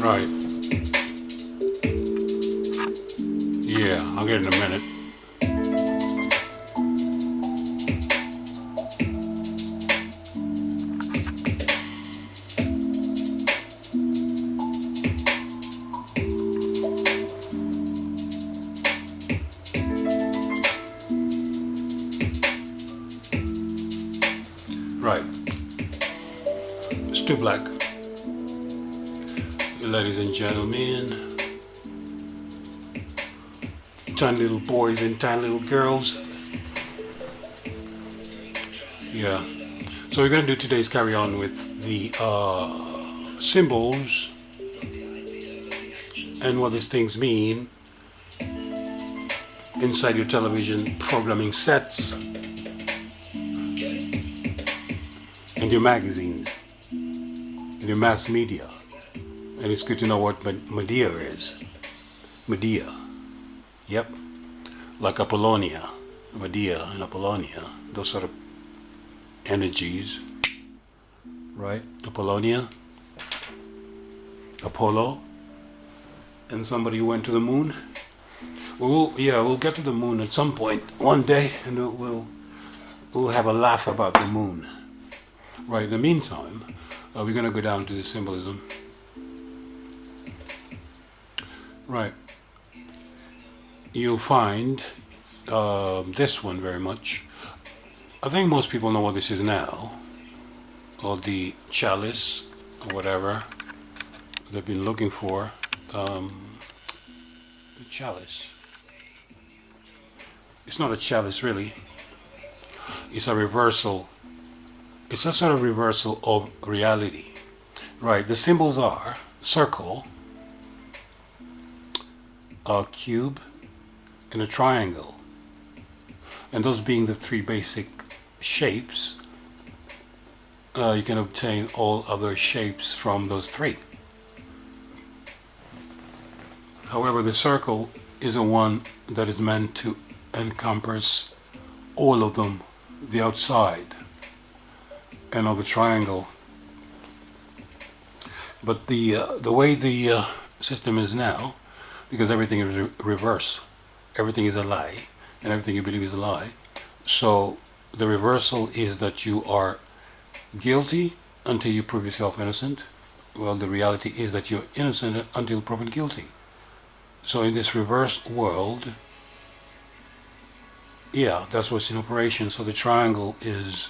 Right. Yeah, I'll get it in a minute. Right. It's Tooblack. Ladies and gentlemen, tiny little boys and tiny little girls. Yeah. So we're going to do today's carry on with the symbols and what these things mean inside your television programming sets and your magazines and your mass media. And it's good to know what Medea is. Medea. Yep. Like Apollonia. Medea and Apollonia. Those sort of energies. Right? Apollonia. Apollo. And somebody who went to the moon. We'll get to the moon at some point one day, and we'll have a laugh about the moon. Right, in the meantime, we're going to go down to the symbolism. Right. You'll find this one very much. I think most people know what this is now, or the chalice, or whatever they've been looking for. The chalice. It's not a chalice, really. It's a reversal. It's a sort of reversal of reality. Right, the symbols are circle, a cube, and a triangle. And those being the three basic shapes, you can obtain all other shapes from those three. However, the circle is a one that is meant to encompass all of them, the outside, and of the triangle. But the way the system is now, because everything is reverse, everything is a lie, and everything you believe is a lie. So the reversal is that you are guilty until you prove yourself innocent. Well, the reality is that you're innocent until proven guilty. So in this reverse world, yeah, that's what's in operation. So the triangle is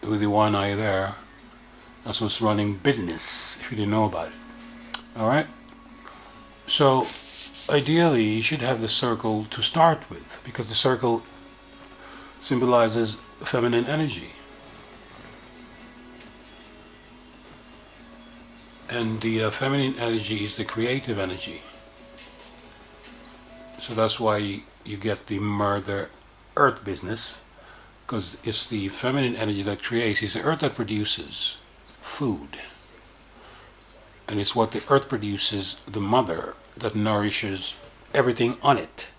with the one eye there. That's what's running business, if you didn't know about it. All right. So ideally, you should have the circle to start with, because the circle symbolizes feminine energy. And the feminine energy is the creative energy. So that's why you get the Mother Earth business, because it's the feminine energy that creates. It's the earth that produces food. And it's what the earth produces, the mother, that nourishes everything on it.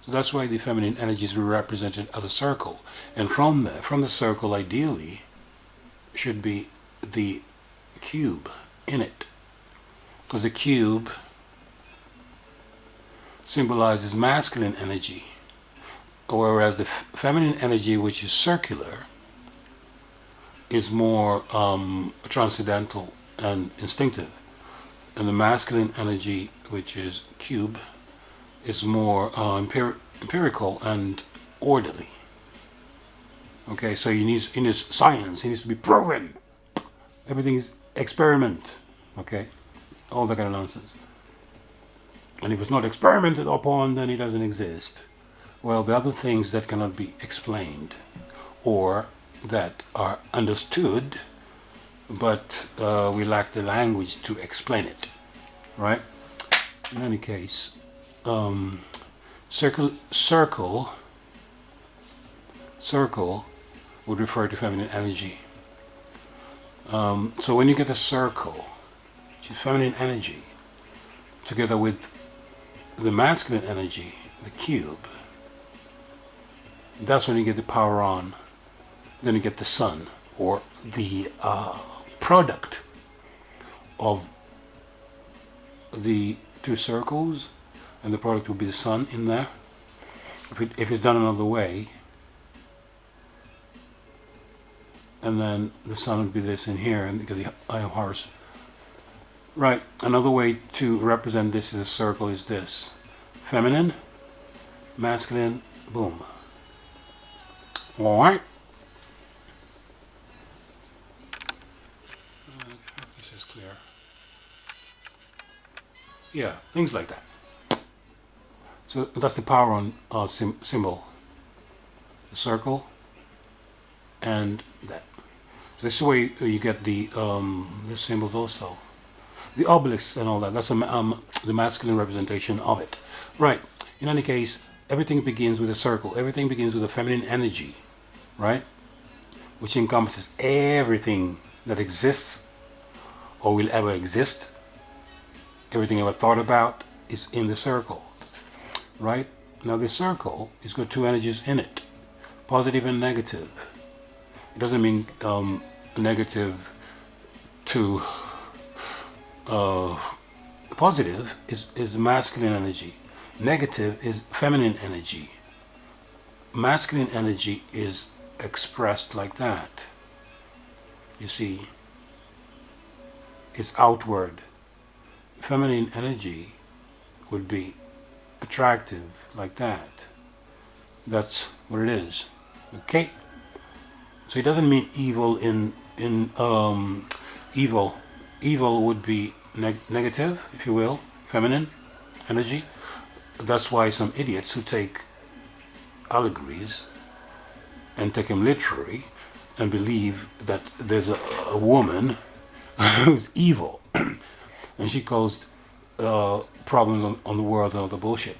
So that's why the feminine energy is represented as a circle. And from the circle, ideally, should be the cube in it. Because the cube symbolizes masculine energy, whereas the feminine energy, which is circular, is more transcendental and instinctive, and the masculine energy, which is cube, is more empirical and orderly. Okay, so in his science, he needs to be proven. Everything is experiment. Okay, all that kind of nonsense. And if it's not experimented upon, then it doesn't exist. Well, the other things that cannot be explained, or that are understood, but we lack the language to explain it, right? In any case, circle would refer to feminine energy. So when you get a circle, which is feminine energy, together with the masculine energy, the cube, that's when you get the power on. Then you get the sun, or the product of the two circles, and the product will be the sun in there. If it's done another way, and then the sun would be this in here, and because the eye of Horus. Right, another way to represent this as a circle is this. Feminine, masculine, boom. Alright? I hope this is clear. Yeah, things like that. So that's the power on symbol. The circle and that. So this is where you get the symbols also. The obelisks and all that. That's the masculine representation of it. Right. In any case, everything begins with a circle. Everything begins with a feminine energy, right? Which encompasses everything that exists or will ever exist. Everything ever thought about is in the circle, right? Now the circle has got two energies in it, positive and negative. It doesn't mean negative to positive is masculine energy. Negative is feminine energy. Masculine energy is expressed like that. You see, it's outward. Feminine energy would be attractive like that. That's what it is. Okay? So it doesn't mean evil in evil. Evil would be negative, if you will, feminine energy. That's why some idiots who take allegories and take them literally and believe that there's a woman who's evil and she caused problems on the world and all the bullshit.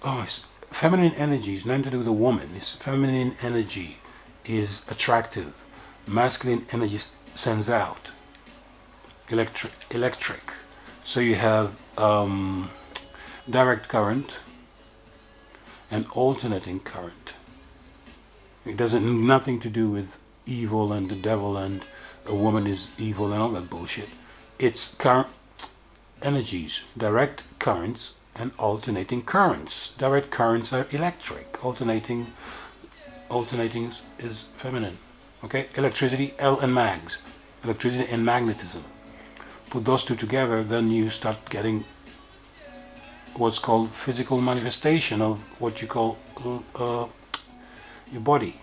Oh, feminine energy is nothing to do with a woman. It's feminine energy is attractive. Masculine energy sends out. Electric. So you have direct current and alternating current. It doesn't nothing to do with evil and the devil and a woman is evil and all that bullshit. It's current energies, direct currents and alternating currents. Direct currents are electric. Alternating is feminine. Okay? Electricity, L and mags. Electricity and magnetism. Put those two together, then you start getting what's called physical manifestation of what you call your body.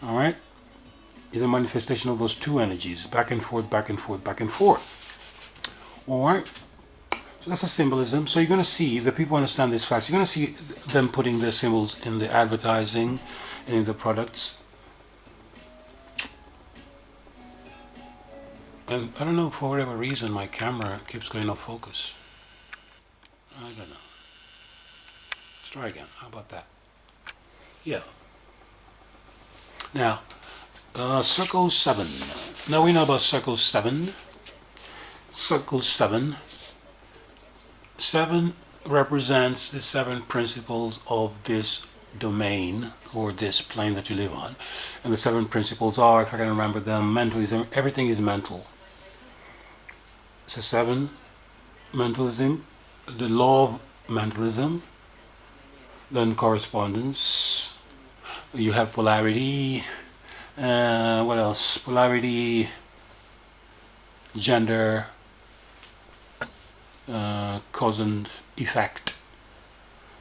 Alright? Is a manifestation of those two energies, back and forth, back and forth, back and forth. Alright? So that's a symbolism. So you're going to see, the people understand this fast, you're going to see them putting their symbols in the advertising and in the products. And I don't know, for whatever reason, my camera keeps going off focus. I don't know. Let's try again. How about that? Yeah. Now, circle 7. Now we know about circle 7. Circle 7. 7 represents the 7 principles of this domain or this plane that you live on. And the 7 principles are, if I can remember them, mentalism. Everything is mental. So 7, mentalism, the law of mentalism, then correspondence, you have polarity, what else? Polarity, gender, cause and effect,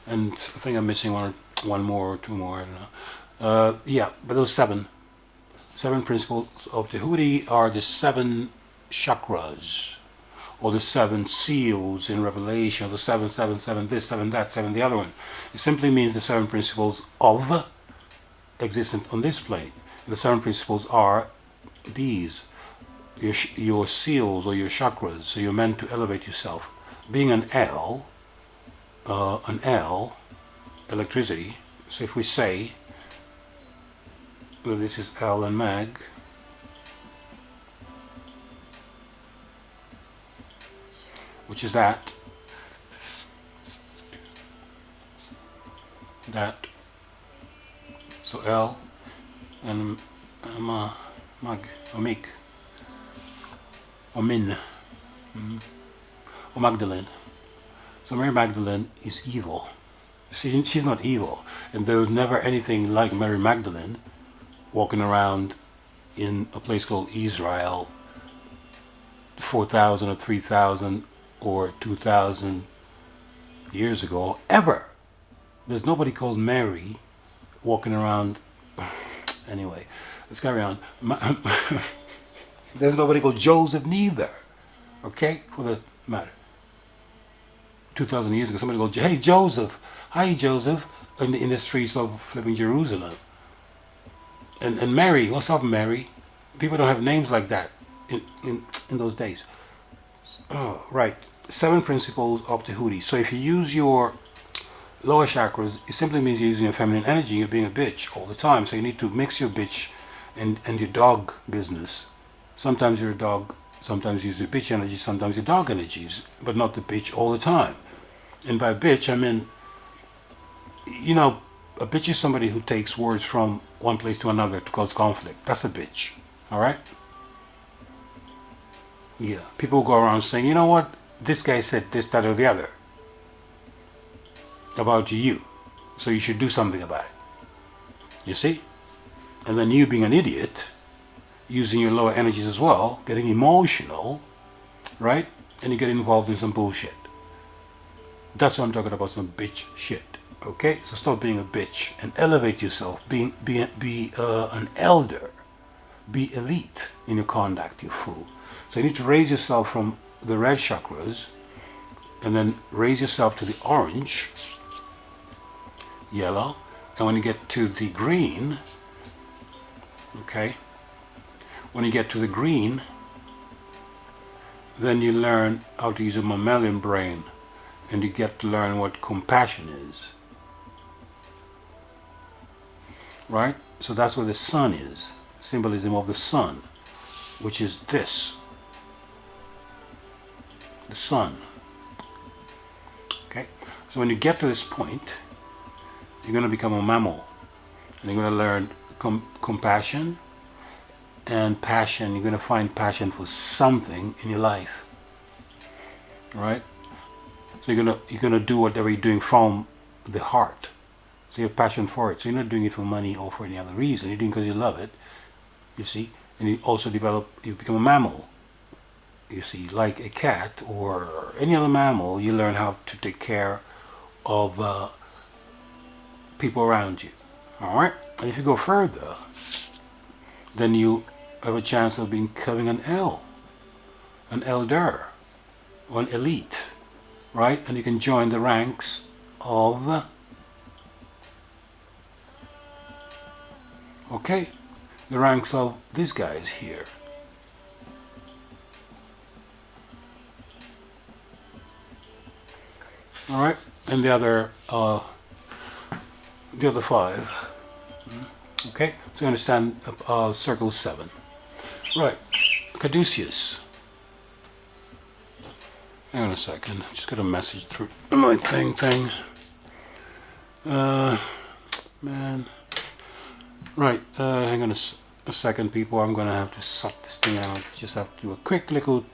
and I think I'm missing one more or two more, I don't know. Yeah, but those 7 principles of Tahuti are the 7 chakras, or the 7 seals in Revelation, or the 7, 7, 7 this, 7 that, 7 the other one. It simply means the 7 principles of existence on this plane. And the 7 principles are these, your seals or your chakras. So you're meant to elevate yourself. Being an L, electricity. So if we say that this is L and mag, which is that. So L and mag, or mig, or min, or Magdalene. So Mary Magdalene is evil. She's not evil. And there was never anything like Mary Magdalene walking around in a place called Israel 4,000 or 3,000 or 2,000 years ago, ever. There's nobody called Mary walking around. Anyway, let's carry on. There's nobody called Joseph neither. Okay? For the matter. 2,000 years ago, somebody goes, hey, Joseph. Hi, Joseph. In the streets of flipping Jerusalem. And Mary. What's up, Mary? People don't have names like that in those days. Oh, right. 7 principles of Tahuti. So if you use your lower chakras, it simply means you're using your feminine energy. You're being a bitch all the time. So you need to mix your bitch and your dog business. Sometimes you're a dog. Sometimes you use your bitch energy. Sometimes your dog energies. But not the bitch all the time. And by bitch, I mean, you know, a bitch is somebody who takes words from one place to another to cause conflict. That's a bitch. All right? Yeah. People go around saying, you know what? This guy said this, that, or the other about you. So you should do something about it. You see? And then you being an idiot, using your lower energies as well, getting emotional, right? And you get involved in some bullshit. That's what I'm talking about, some bitch shit. Okay? So stop being a bitch and elevate yourself. Be an elder. Be elite in your conduct, you fool. So you need to raise yourself from the red chakras and then raise yourself to the orange, yellow, and when you get to the green, okay, when you get to the green, then you learn how to use a mammalian brain and you get to learn what compassion is. Right? So that's what the sun is. Symbolism of the sun, which is this. The sun. Okay? So when you get to this point, you're going to become a mammal. And you're going to learn compassion and passion. You're going to find passion for something in your life. Right? So you're gonna do whatever you're doing from the heart. So you have passion for it. So you're not doing it for money or for any other reason. You're doing it because you love it. You see? And you also you become a mammal. You see, like a cat or any other mammal, you learn how to take care of people around you. Alright? And if you go further, then you have a chance of becoming an elder, or an elite. Right? And you can join the ranks of, okay, the ranks of these guys here. All right, and the other 5. Okay, so you understand circle 7. Right, Caduceus. Hang on a second, just got a message through my thing. Man. Right, hang on a second, people. I'm gonna have to sort this thing out. Just have to do a quick little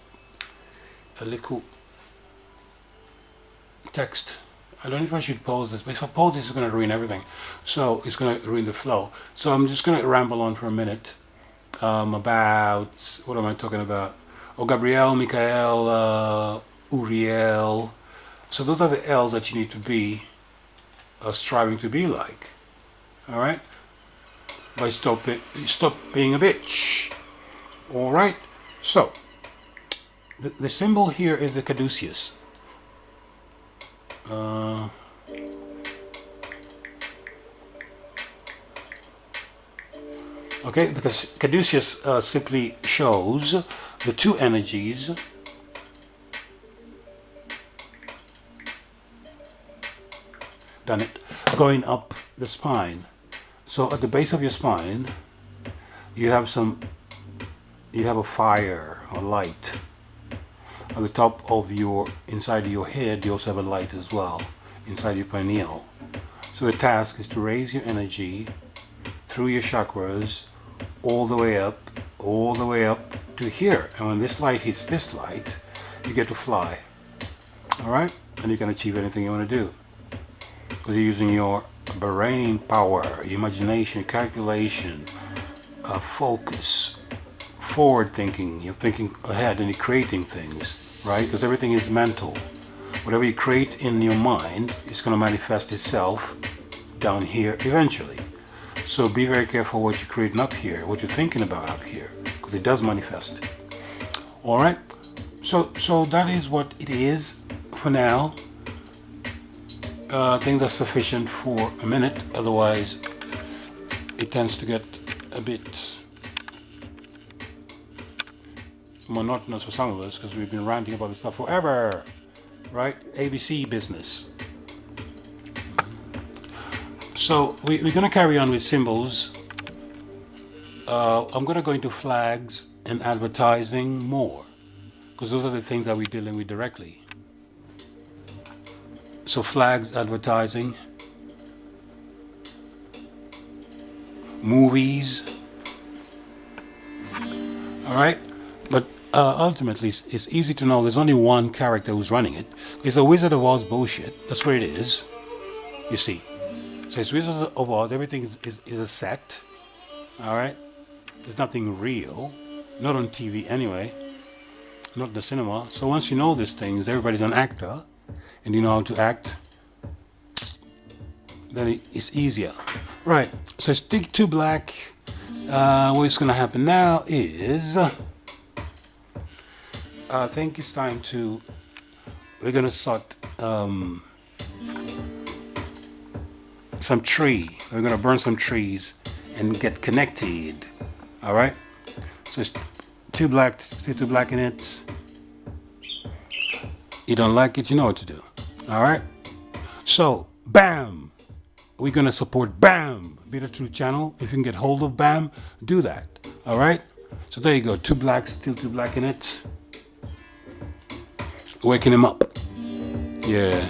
text. I don't know if I should pause this, but if I pause this, it's gonna ruin everything. So it's gonna ruin the flow. So I'm just gonna ramble on for a minute about, what am I talking about? Oh, Gabriel, Michael, Uriel. So those are the L's that you need to be striving to be like. All right? By stop being a bitch. All right? So the symbol here is the caduceus. Okay, because caduceus simply shows the 2 energies going up the spine. So at the base of your spine, you have a fire or light. At the top of inside your head, you also have a light as well, inside your pineal. So the task is to raise your energy through your chakras all the way up to here. And when this light hits this light, you get to fly. All right? and you can achieve anything you want to do. Because you're using your brain power, imagination, calculation, focus, forward thinking. You're thinking ahead and you're creating things, right? Because everything is mental. Whatever you create in your mind is going to manifest itself down here eventually. So be very careful what you're creating up here, what you're thinking about up here, because it does manifest. All right. So that is what it is for now. I think that's sufficient for a minute. Otherwise, it tends to get a bit monotonous for some of us because we've been ranting about this stuff forever, right? ABC business. So we're going to carry on with symbols. I'm going to go into flags and advertising more because those are the things that we're dealing with directly. So flags, advertising, movies, all right? But ultimately, it's easy to know there's only one character who's running it. It's a Wizard of Oz bullshit. That's where it is, you see. So it's Wizard of Oz, everything is a set, all right? There's nothing real, not on TV anyway, not the cinema. So once you know these things, everybody's an actor, and you know how to act, then it's easier. Right, so stick Tooblack. What's going to happen now is, I think it's time to, we're going to sort some tree. We're going to burn some trees and get connected. All right, so it's Tooblack, see Tooblack in it. You don't like it, you know what to do. All right, so BAM, we're gonna support BAM, Be the Truth channel. If you can get hold of BAM, do that. All right, so there you go. Tooblack, still Tooblack in it. Waking him up. Yeah.